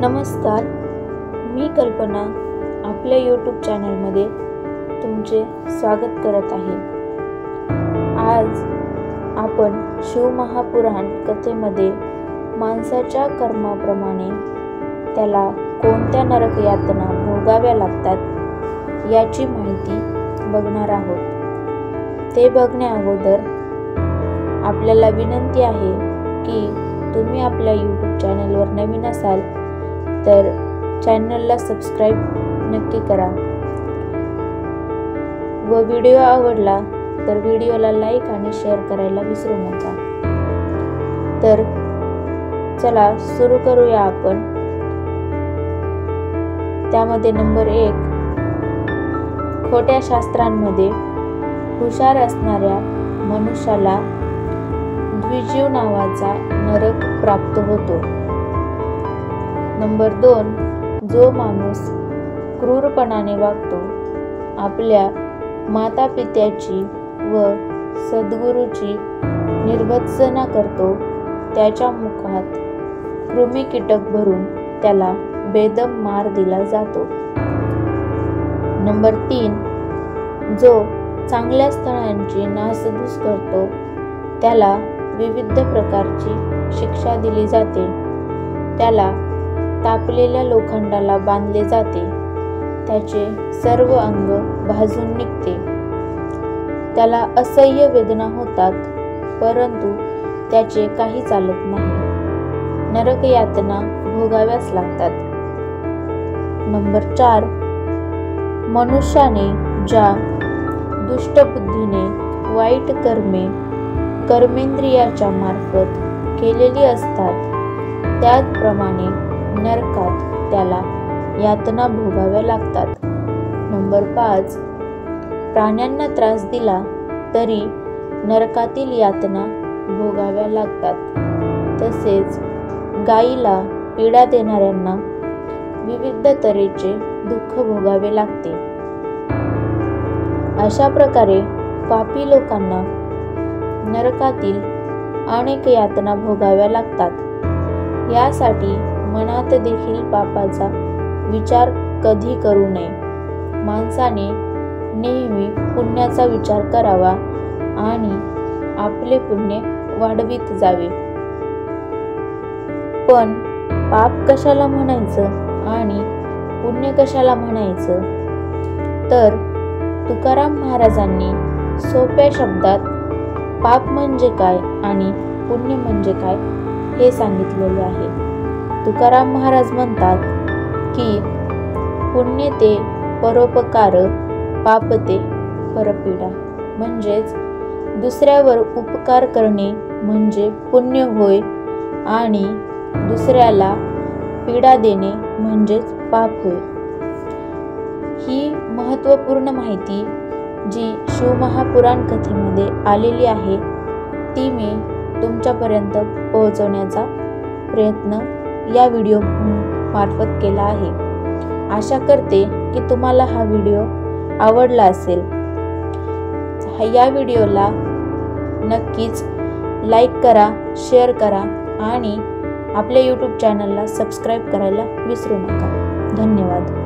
नमस्कार, मी कल्पना आपल्या यूट्यूब चॅनलमध्ये तुमचे स्वागत करत आहे। आज आपण शिवमहापुराण कथेमध्ये माणसाच्या कर्माप्रमाणे त्याला कोणत्या नरक यातना भोगाव्या लागतात याची माहिती बघणार आहोत। ते बघण्या अगोदर आपल्याला विनंती आहे की तुम्ही आपल्या यूट्यूब चॅनलवर नवीन असाल तर चॅनलला सबस्क्राइब नक्की करा व व्हिडिओ आवडला तर व्हिडिओला लाईक आणि शेअर करायला विसरू नका। तर चला सुरू करूया आपण। त्यामध्ये नंबर 1, खोट्या शास्त्रांमध्ये हुशार असणाऱ्या मनुष्याला द्विजीव नावाचा नरक प्राप्त होतो। नंबर 2, जो माणूस क्रूरपणाने वागतो, आपल्या मातापित्याची व सद्गुरूची निर्भत्सना करतो, त्याच्या मुखात कृमी कीटक भरून त्याला बेदम मार दिला जातो। नंबर 3, जो चांगल्या स्थळांची नासधूस करतो, त्याला विविध प्रकारची शिक्षा दिली जाते। त्याला तापलेल्या लोखंडाला बांधले जाते, त्याचे सर्व अंग भाजून निघते, त्याला असह्य वेदना होतात, परंतु त्याचे काही चालत नाही, नरक यातना भोगाव्याच लागतात। नंबर 4, मनुष्याने ज्या दुष्ट बुद्धीने वाईट कर्मे कर्मेंद्रियाच्या मार्फत केलेली असतात, त्याचप्रमाणे नरकात त्याला यातना भोगाव्या लागतात। नंबर 5, प्राण्यांना त्रास दिला तरी नरकातील यातना भोगाव्या लागतात। तसेच गायीला पीडा देणाऱ्यांना विविध तऱ्हेचे दुःख भोगावे लागते। अशा प्रकारे पापी लोकांना नरकातील अनेक यातना भोगाव्या लागतात। यासाठी मनात देखील पापाचा विचार कधी करू नये। माणसाने नेहमी पुण्याचा विचार करावा आणि आपले पुण्य वाढवित जावे। पण पाप कशाला म्हणायचं आणि पुण्य कशाला म्हणायचं, तर तुकाराम महाराजांनी सोप्या शब्दात पाप म्हणजे काय आणि पुण्य म्हणजे काय हे सांगितलेले आहे। तुकाराम महाराज म्हणतात की पुण्य ते परोपकार, पाप ते परपीडा। म्हणजेच दुसऱ्यावर उपकार करणे म्हणजे पुण्य होय आणि दुसऱ्याला पीडा देणे म्हणजेच पाप होय। ही महत्त्वपूर्ण माहिती जी शिवमहापुराण कथेमध्ये आलेली आहे ती मी तुमच्यापर्यंत पोहोचवण्याचा प्रयत्न या व्हिडिओ मार्फत केला आहे। आशा करते की तुम्हाला हा व्हिडिओ आवडला असेल। या व्हिडिओला नक्कीच लाईक करा, शेअर करा आणि आपल्या यूट्यूब चॅनलला सबस्क्राइब करायला विसरू नका। धन्यवाद।